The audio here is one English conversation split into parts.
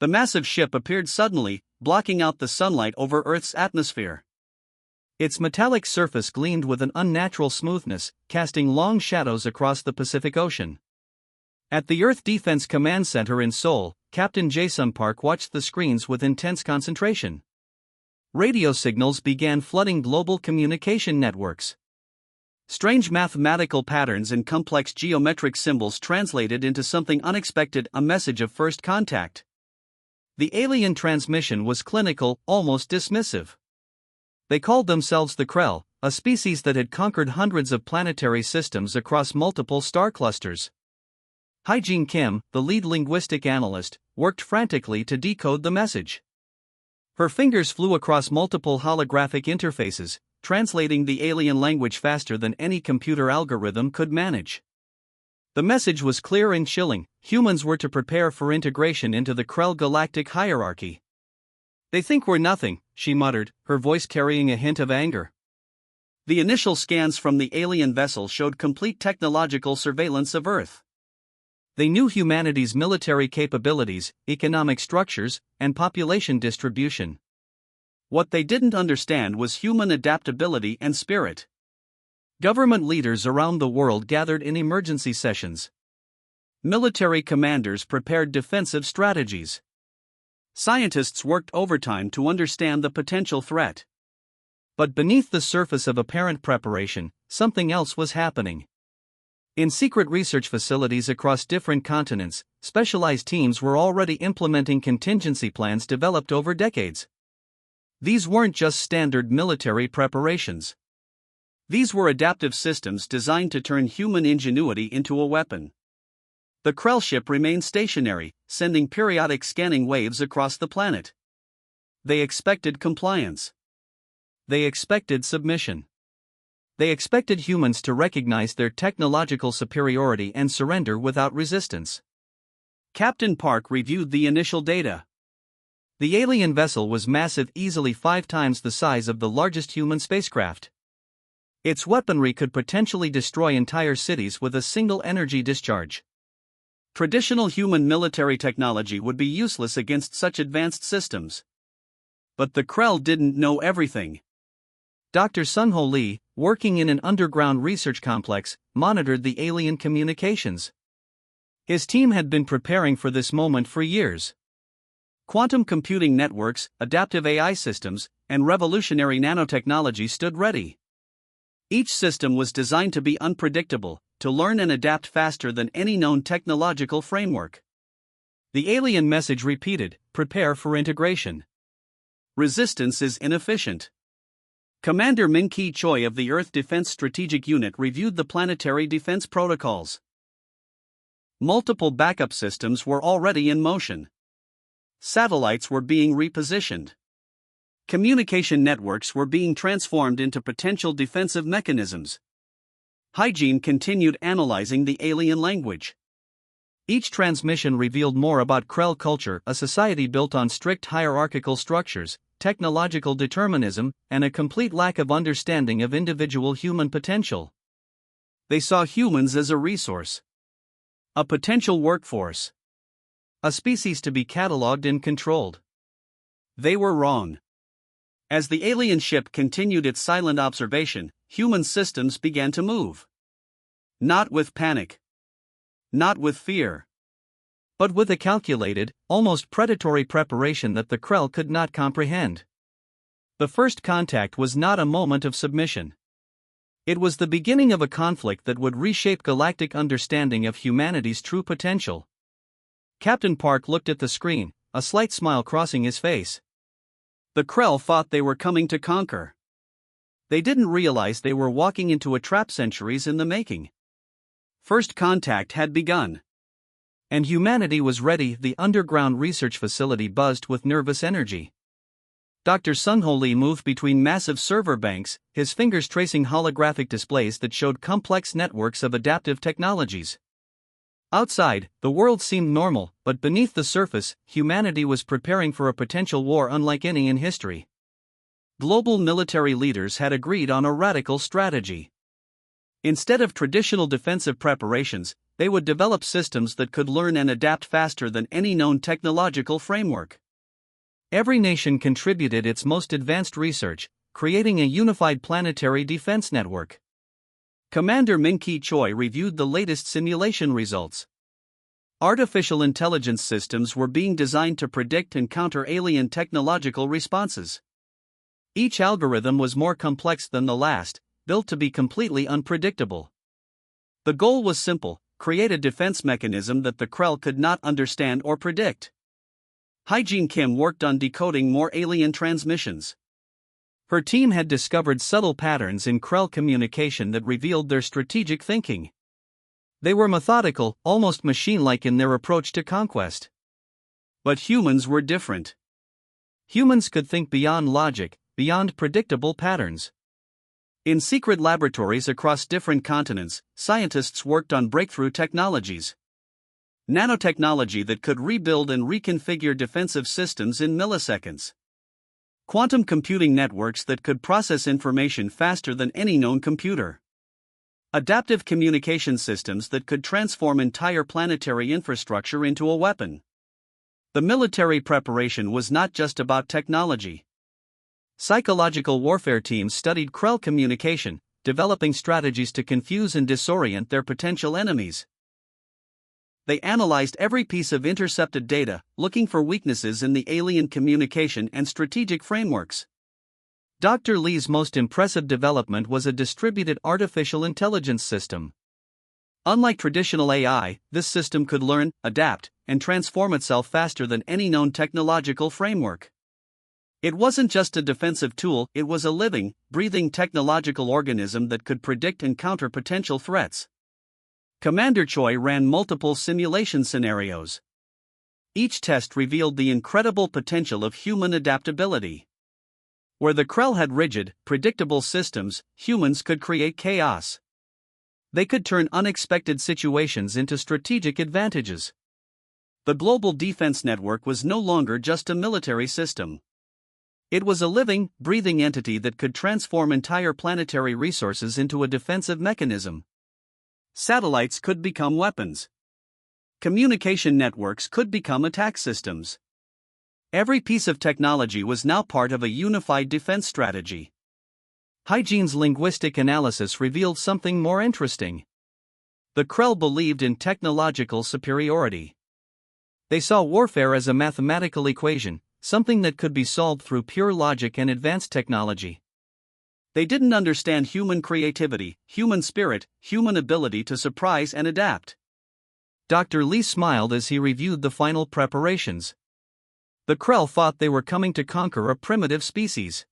The massive ship appeared suddenly, blocking out the sunlight over Earth's atmosphere. Its metallic surface gleamed with an unnatural smoothness, casting long shadows across the Pacific Ocean. At the Earth Defense Command Center in Seoul, Captain Jae-sung Park watched the screens with intense concentration. Radio signals began flooding global communication networks. Strange mathematical patterns and complex geometric symbols translated into something unexpected: a message of first contact. The alien transmission was clinical, almost dismissive. They called themselves the Krell, a species that had conquered hundreds of planetary systems across multiple star clusters. Hyejin Kim, the lead linguistic analyst, worked frantically to decode the message. Her fingers flew across multiple holographic interfaces, translating the alien language faster than any computer algorithm could manage. The message was clear and chilling: humans were to prepare for integration into the Krell galactic hierarchy. "They think we're nothing," she muttered, her voice carrying a hint of anger. The initial scans from the alien vessel showed complete technological surveillance of Earth. They knew humanity's military capabilities, economic structures, and population distribution. What they didn't understand was human adaptability and spirit. Government leaders around the world gathered in emergency sessions. Military commanders prepared defensive strategies. Scientists worked overtime to understand the potential threat. But beneath the surface of apparent preparation, something else was happening. In secret research facilities across different continents, specialized teams were already implementing contingency plans developed over decades. These weren't just standard military preparations. These were adaptive systems designed to turn human ingenuity into a weapon. The Krell ship remained stationary, sending periodic scanning waves across the planet. They expected compliance. They expected submission. They expected humans to recognize their technological superiority and surrender without resistance. Captain Park reviewed the initial data. The alien vessel was massive, easily 5 times the size of the largest human spacecraft. Its weaponry could potentially destroy entire cities with a single energy discharge. Traditional human military technology would be useless against such advanced systems. But the Krell didn't know everything. Dr. Sun-Ho Lee, working in an underground research complex, monitored the alien communications. His team had been preparing for this moment for years. Quantum computing networks, adaptive AI systems, and revolutionary nanotechnology stood ready. Each system was designed to be unpredictable, to learn and adapt faster than any known technological framework. The alien message repeated: prepare for integration. Resistance is inefficient. Commander Min-Ki Choi of the Earth Defense Strategic Unit reviewed the planetary defense protocols. Multiple backup systems were already in motion. Satellites were being repositioned. Communication networks were being transformed into potential defensive mechanisms. Hyejin continued analyzing the alien language. Each transmission revealed more about Krell culture, a society built on strict hierarchical structures, technological determinism, and a complete lack of understanding of individual human potential. They saw humans as a resource, a potential workforce, a species to be catalogued and controlled. They were wrong. As the alien ship continued its silent observation, human systems began to move. Not with panic. Not with fear. But with a calculated, almost predatory preparation that the Krell could not comprehend. The first contact was not a moment of submission. It was the beginning of a conflict that would reshape galactic understanding of humanity's true potential. Captain Park looked at the screen, a slight smile crossing his face. The Krell thought they were coming to conquer. They didn't realize they were walking into a trap centuries in the making. First contact had begun. And humanity was ready. The underground research facility buzzed with nervous energy. Dr. Sun-Ho Lee moved between massive server banks, his fingers tracing holographic displays that showed complex networks of adaptive technologies. Outside, the world seemed normal, but beneath the surface, humanity was preparing for a potential war unlike any in history. Global military leaders had agreed on a radical strategy. Instead of traditional defensive preparations, they would develop systems that could learn and adapt faster than any known technological framework. Every nation contributed its most advanced research, creating a unified planetary defense network. Commander Min-Ki Choi reviewed the latest simulation results. Artificial intelligence systems were being designed to predict and counter alien technological responses. Each algorithm was more complex than the last, built to be completely unpredictable. The goal was simple: create a defense mechanism that the Krell could not understand or predict. Hyejin Kim worked on decoding more alien transmissions. Her team had discovered subtle patterns in Krell communication that revealed their strategic thinking. They were methodical, almost machine-like in their approach to conquest. But humans were different. Humans could think beyond logic, beyond predictable patterns. In secret laboratories across different continents, scientists worked on breakthrough technologies. Nanotechnology that could rebuild and reconfigure defensive systems in milliseconds. Quantum computing networks that could process information faster than any known computer. Adaptive communication systems that could transform entire planetary infrastructure into a weapon. The military preparation was not just about technology. Psychological warfare teams studied Krell communication, developing strategies to confuse and disorient their potential enemies. They analyzed every piece of intercepted data, looking for weaknesses in the alien communication and strategic frameworks. Dr. Lee's most impressive development was a distributed artificial intelligence system. Unlike traditional AI, this system could learn, adapt, and transform itself faster than any known technological framework. It wasn't just a defensive tool, it was a living, breathing technological organism that could predict and counter potential threats. Commander Choi ran multiple simulation scenarios. Each test revealed the incredible potential of human adaptability. Where the Krell had rigid, predictable systems, humans could create chaos. They could turn unexpected situations into strategic advantages. The global defense network was no longer just a military system. It was a living, breathing entity that could transform entire planetary resources into a defensive mechanism. Satellites could become weapons. Communication networks could become attack systems. Every piece of technology was now part of a unified defense strategy. Hyejin's linguistic analysis revealed something more interesting. The Krell believed in technological superiority. They saw warfare as a mathematical equation, something that could be solved through pure logic and advanced technology. They didn't understand human creativity, human spirit, human ability to surprise and adapt. Dr. Lee smiled as he reviewed the final preparations. The Krell thought they were coming to conquer a primitive species.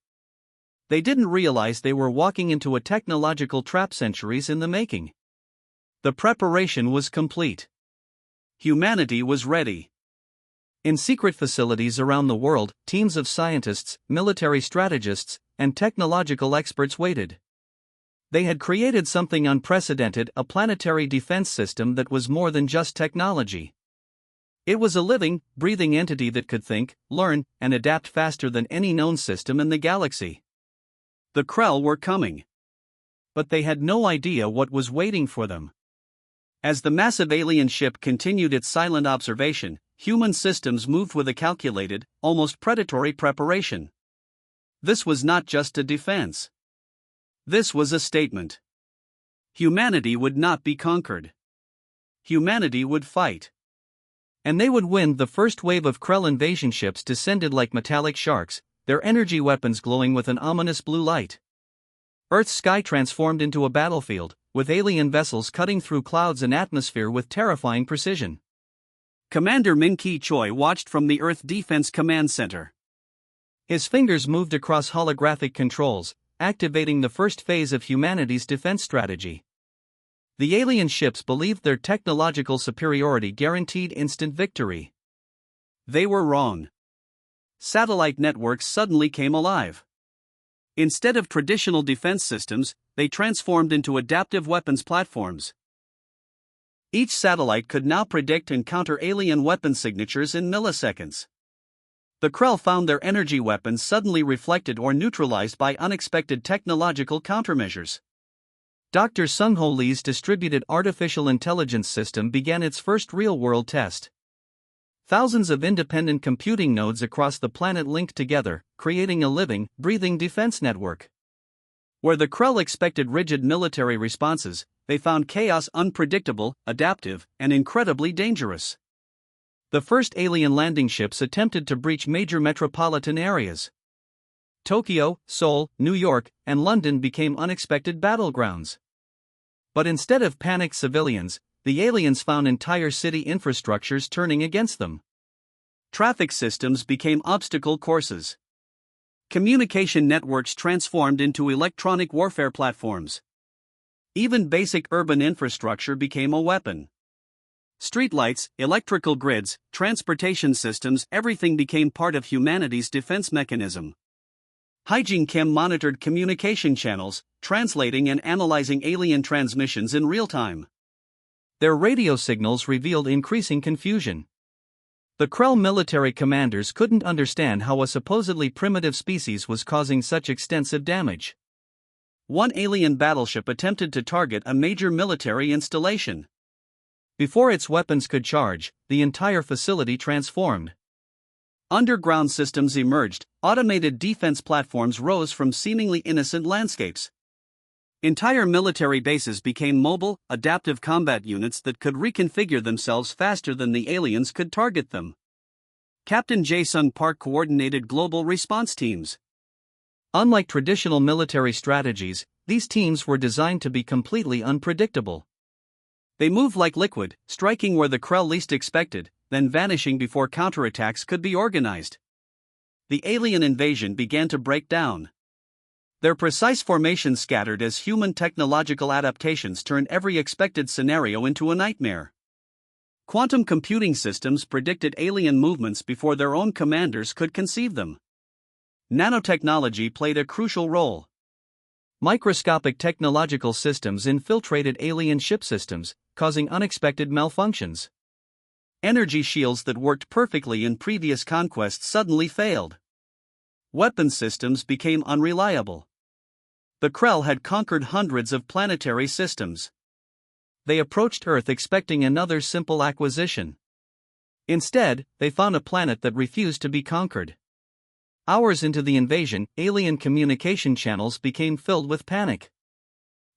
They didn't realize they were walking into a technological trap centuries in the making. The preparation was complete. Humanity was ready. In secret facilities around the world, teams of scientists, military strategists, and technological experts waited. They had created something unprecedented, a planetary defense system that was more than just technology. It was a living, breathing entity that could think, learn, and adapt faster than any known system in the galaxy. The Krell were coming. But they had no idea what was waiting for them. As the massive alien ship continued its silent observation, human systems moved with a calculated, almost predatory preparation. This was not just a defense. This was a statement. Humanity would not be conquered. Humanity would fight. And they would win. The first wave of Krell invasion ships descended like metallic sharks, their energy weapons glowing with an ominous blue light. Earth's sky transformed into a battlefield, with alien vessels cutting through clouds and atmosphere with terrifying precision. Commander Min-Ki Choi watched from the Earth Defense Command Center. His fingers moved across holographic controls, activating the first phase of humanity's defense strategy. The alien ships believed their technological superiority guaranteed instant victory. They were wrong. Satellite networks suddenly came alive. Instead of traditional defense systems, they transformed into adaptive weapons platforms. Each satellite could now predict and counter alien weapon signatures in milliseconds. The Krell found their energy weapons suddenly reflected or neutralized by unexpected technological countermeasures. Dr. Sung-Ho Lee's distributed artificial intelligence system began its first real-world test. Thousands of independent computing nodes across the planet linked together, creating a living, breathing defense network. Where the Krell expected rigid military responses, they found chaos unpredictable, adaptive, and incredibly dangerous. The first alien landing ships attempted to breach major metropolitan areas. Tokyo, Seoul, New York, and London became unexpected battlegrounds. But instead of panicked civilians, the aliens found entire city infrastructures turning against them. Traffic systems became obstacle courses. Communication networks transformed into electronic warfare platforms. Even basic urban infrastructure became a weapon. Streetlights, electrical grids, transportation systems, everything became part of humanity's defense mechanism. Hygiene Kim monitored communication channels, translating and analyzing alien transmissions in real time. Their radio signals revealed increasing confusion. The Krell military commanders couldn't understand how a supposedly primitive species was causing such extensive damage. One alien battleship attempted to target a major military installation. Before its weapons could charge, the entire facility transformed. Underground systems emerged, automated defense platforms rose from seemingly innocent landscapes. Entire military bases became mobile, adaptive combat units that could reconfigure themselves faster than the aliens could target them. Captain Jae-sung Park coordinated global response teams. Unlike traditional military strategies, these teams were designed to be completely unpredictable. They moved like liquid, striking where the Krell least expected, then vanishing before counterattacks could be organized. The alien invasion began to break down. Their precise formations scattered as human technological adaptations turned every expected scenario into a nightmare. Quantum computing systems predicted alien movements before their own commanders could conceive them. Nanotechnology played a crucial role. Microscopic technological systems infiltrated alien ship systems, causing unexpected malfunctions. Energy shields that worked perfectly in previous conquests suddenly failed. Weapon systems became unreliable. The Krell had conquered hundreds of planetary systems. They approached Earth expecting another simple acquisition. Instead, they found a planet that refused to be conquered. Hours into the invasion, alien communication channels became filled with panic.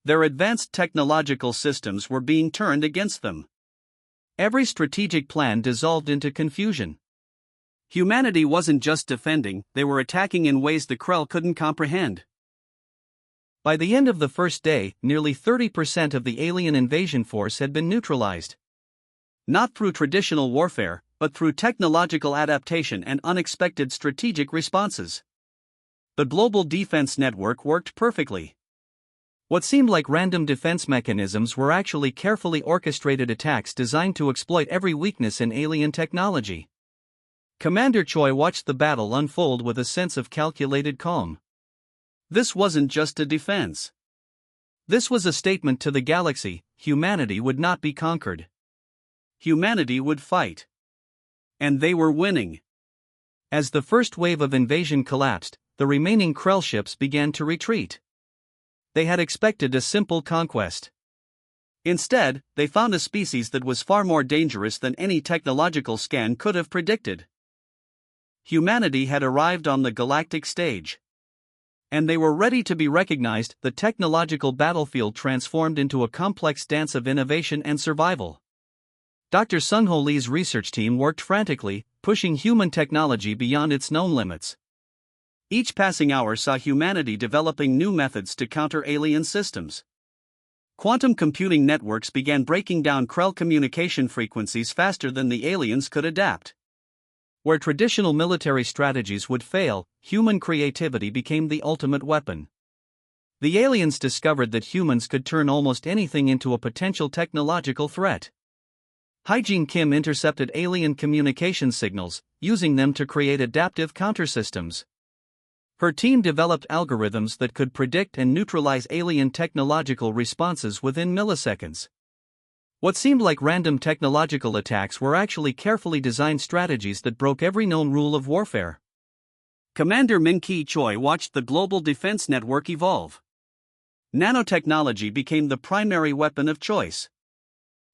Their advanced technological systems were being turned against them. Every strategic plan dissolved into confusion. Humanity wasn't just defending, they were attacking in ways the Krell couldn't comprehend. By the end of the first day, nearly 30% of the alien invasion force had been neutralized. Not through traditional warfare, but through technological adaptation and unexpected strategic responses. The global defense network worked perfectly. What seemed like random defense mechanisms were actually carefully orchestrated attacks designed to exploit every weakness in alien technology. Commander Choi watched the battle unfold with a sense of calculated calm. This wasn't just a defense. This was a statement to the galaxy: humanity would not be conquered. Humanity would fight. And they were winning. As the first wave of invasion collapsed, the remaining Krell ships began to retreat. They had expected a simple conquest. Instead, they found a species that was far more dangerous than any technological scan could have predicted. Humanity had arrived on the galactic stage. And they were ready to be recognized. The technological battlefield transformed into a complex dance of innovation and survival. Dr. Sung-Ho Lee's research team worked frantically, pushing human technology beyond its known limits. Each passing hour saw humanity developing new methods to counter alien systems. Quantum computing networks began breaking down Krell communication frequencies faster than the aliens could adapt. Where traditional military strategies would fail, human creativity became the ultimate weapon. The aliens discovered that humans could turn almost anything into a potential technological threat. Hygiene Kim intercepted alien communication signals, using them to create adaptive countersystems. Her team developed algorithms that could predict and neutralize alien technological responses within milliseconds. What seemed like random technological attacks were actually carefully designed strategies that broke every known rule of warfare. Commander Min-Ki Choi watched the global defense network evolve. Nanotechnology became the primary weapon of choice.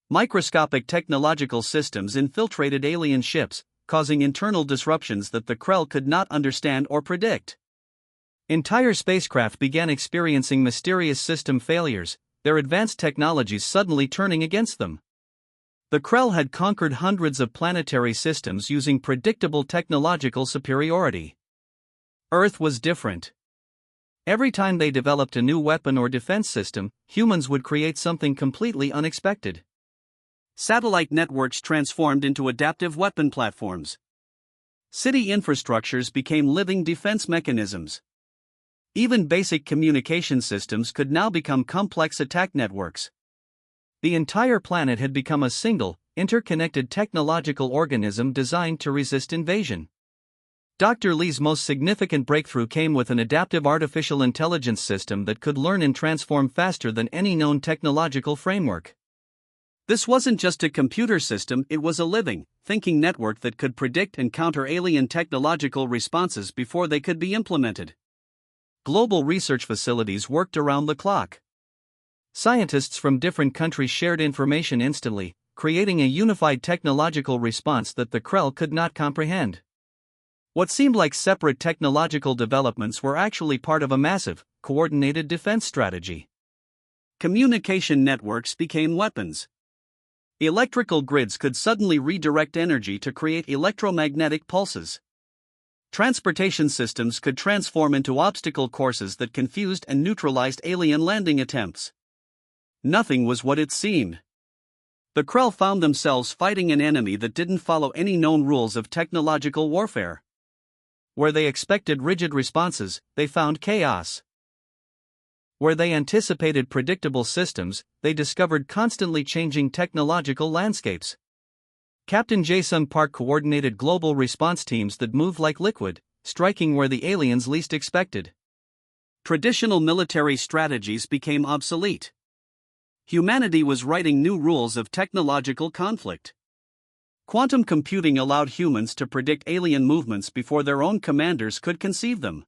Microscopic technological systems infiltrated alien ships, causing internal disruptions that the Krell could not understand or predict. Entire spacecraft began experiencing mysterious system failures, their advanced technologies suddenly turning against them. The Krell had conquered hundreds of planetary systems using predictable technological superiority. Earth was different. Every time they developed a new weapon or defense system, humans would create something completely unexpected. Satellite networks transformed into adaptive weapon platforms. City infrastructures became living defense mechanisms. Even basic communication systems could now become complex attack networks. The entire planet had become a single, interconnected technological organism designed to resist invasion. Dr. Lee's most significant breakthrough came with an adaptive artificial intelligence system that could learn and transform faster than any known technological framework. This wasn't just a computer system, it was a living, thinking network that could predict and counter alien technological responses before they could be implemented. Global research facilities worked around the clock. Scientists from different countries shared information instantly, creating a unified technological response that the Krell could not comprehend. What seemed like separate technological developments were actually part of a massive, coordinated defense strategy. Communication networks became weapons. Electrical grids could suddenly redirect energy to create electromagnetic pulses. Transportation systems could transform into obstacle courses that confused and neutralized alien landing attempts. Nothing was what it seemed. The Krell found themselves fighting an enemy that didn't follow any known rules of technological warfare. Where they expected rigid responses, they found chaos. Where they anticipated predictable systems, they discovered constantly changing technological landscapes. Captain Jae-sung Park coordinated global response teams that moved like liquid, striking where the aliens least expected. Traditional military strategies became obsolete. Humanity was writing new rules of technological conflict. Quantum computing allowed humans to predict alien movements before their own commanders could conceive them.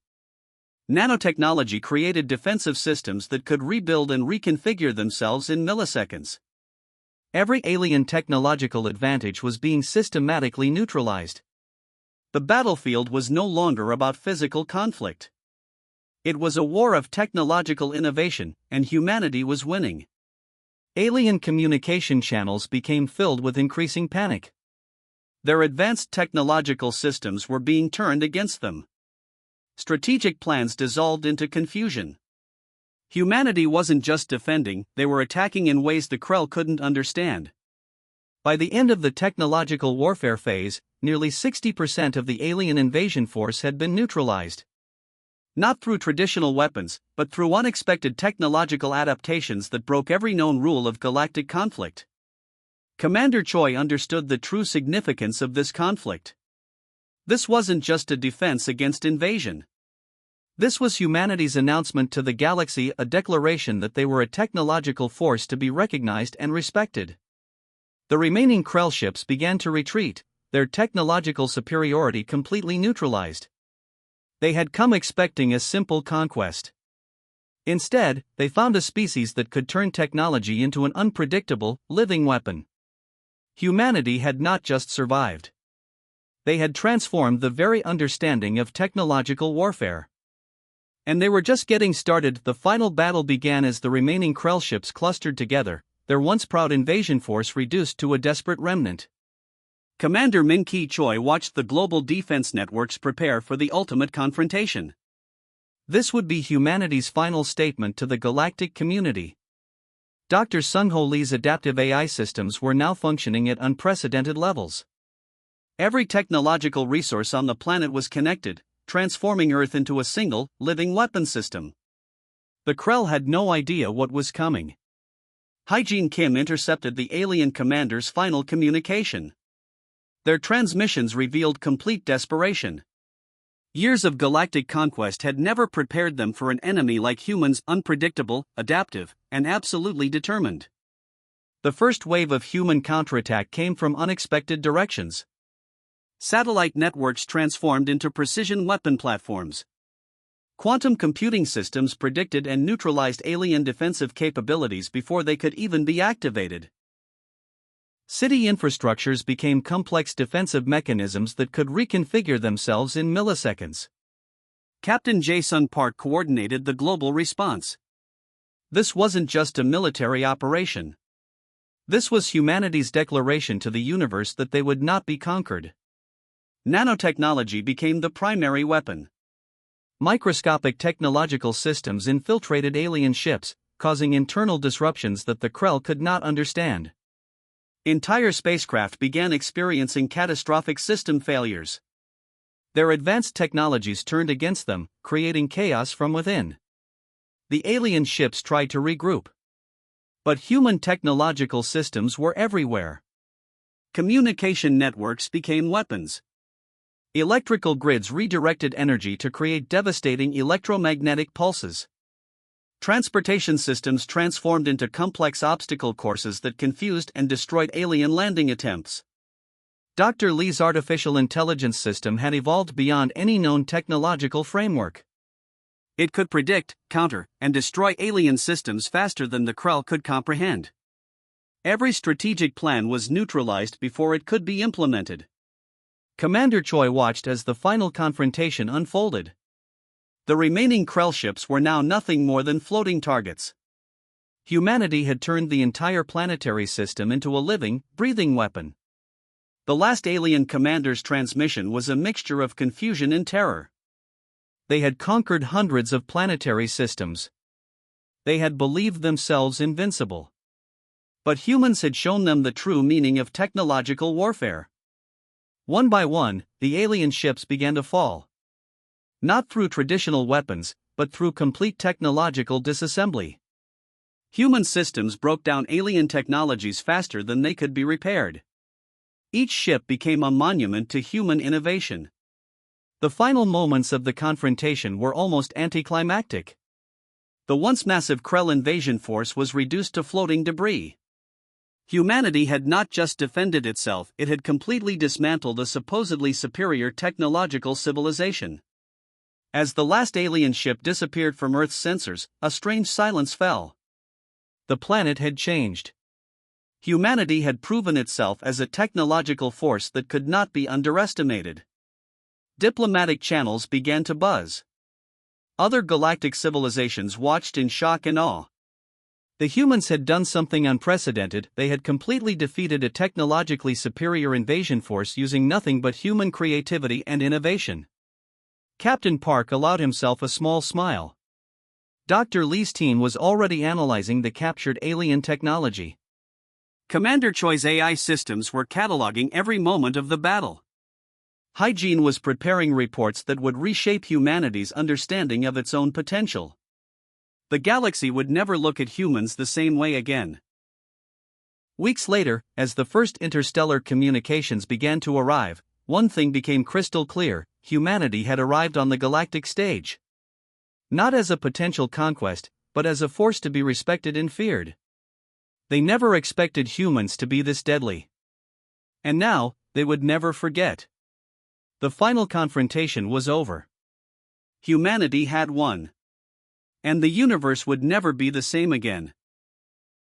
Nanotechnology created defensive systems that could rebuild and reconfigure themselves in milliseconds. Every alien technological advantage was being systematically neutralized. The battlefield was no longer about physical conflict. It was a war of technological innovation, and humanity was winning. Alien communication channels became filled with increasing panic. Their advanced technological systems were being turned against them. Strategic plans dissolved into confusion. Humanity wasn't just defending, they were attacking in ways the Krell couldn't understand. By the end of the technological warfare phase, nearly 60% of the alien invasion force had been neutralized. Not through traditional weapons, but through unexpected technological adaptations that broke every known rule of galactic conflict. Commander Choi understood the true significance of this conflict. This wasn't just a defense against invasion. This was humanity's announcement to the galaxy, a declaration that they were a technological force to be recognized and respected. The remaining Krell ships began to retreat, their technological superiority completely neutralized. They had come expecting a simple conquest. Instead, they found a species that could turn technology into an unpredictable, living weapon. Humanity had not just survived. They had transformed the very understanding of technological warfare. And they were just getting started. The final battle began as the remaining Krell ships clustered together, their once proud invasion force reduced to a desperate remnant. Commander Min-Ki Choi watched the global defense networks prepare for the ultimate confrontation. This would be humanity's final statement to the galactic community. Dr. Sung-Ho Lee's adaptive AI systems were now functioning at unprecedented levels. Every technological resource on the planet was connected, transforming Earth into a single, living weapon system. The Krell had no idea what was coming. Hyejin Kim intercepted the alien commander's final communication. Their transmissions revealed complete desperation. Years of galactic conquest had never prepared them for an enemy like humans, unpredictable, adaptive, and absolutely determined. The first wave of human counterattack came from unexpected directions. Satellite networks transformed into precision weapon platforms. Quantum computing systems predicted and neutralized alien defensive capabilities before they could even be activated. City infrastructures became complex defensive mechanisms that could reconfigure themselves in milliseconds. Captain Jason Park coordinated the global response. This wasn't just a military operation. This was humanity's declaration to the universe that they would not be conquered. Nanotechnology became the primary weapon. Microscopic technological systems infiltrated alien ships, causing internal disruptions that the Krell could not understand. Entire spacecraft began experiencing catastrophic system failures. Their advanced technologies turned against them, creating chaos from within. The alien ships tried to regroup. But human technological systems were everywhere. Communication networks became weapons. Electrical grids redirected energy to create devastating electromagnetic pulses. Transportation systems transformed into complex obstacle courses that confused and destroyed alien landing attempts. Dr. Lee's artificial intelligence system had evolved beyond any known technological framework. It could predict, counter, and destroy alien systems faster than the Krell could comprehend. Every strategic plan was neutralized before it could be implemented. Commander Choi watched as the final confrontation unfolded. The remaining Krell ships were now nothing more than floating targets. Humanity had turned the entire planetary system into a living, breathing weapon. The last alien commander's transmission was a mixture of confusion and terror. They had conquered hundreds of planetary systems. They had believed themselves invincible. But humans had shown them the true meaning of technological warfare. One by one, the alien ships began to fall. Not through traditional weapons, but through complete technological disassembly. Human systems broke down alien technologies faster than they could be repaired. Each ship became a monument to human innovation. The final moments of the confrontation were almost anticlimactic. The once massive Krell invasion force was reduced to floating debris. Humanity had not just defended itself, it had completely dismantled a supposedly superior technological civilization. As the last alien ship disappeared from Earth's sensors, a strange silence fell. The planet had changed. Humanity had proven itself as a technological force that could not be underestimated. Diplomatic channels began to buzz. Other galactic civilizations watched in shock and awe. The humans had done something unprecedented. They had completely defeated a technologically superior invasion force using nothing but human creativity and innovation. Captain Park allowed himself a small smile. Dr. Lee's team was already analyzing the captured alien technology. Commander Choi's AI systems were cataloging every moment of the battle. Hygiene was preparing reports that would reshape humanity's understanding of its own potential. The galaxy would never look at humans the same way again. Weeks later, as the first interstellar communications began to arrive, one thing became crystal clear: humanity had arrived on the galactic stage. Not as a potential conquest, but as a force to be respected and feared. They never expected humans to be this deadly. And now, they would never forget. The final confrontation was over. Humanity had won. And the universe would never be the same again.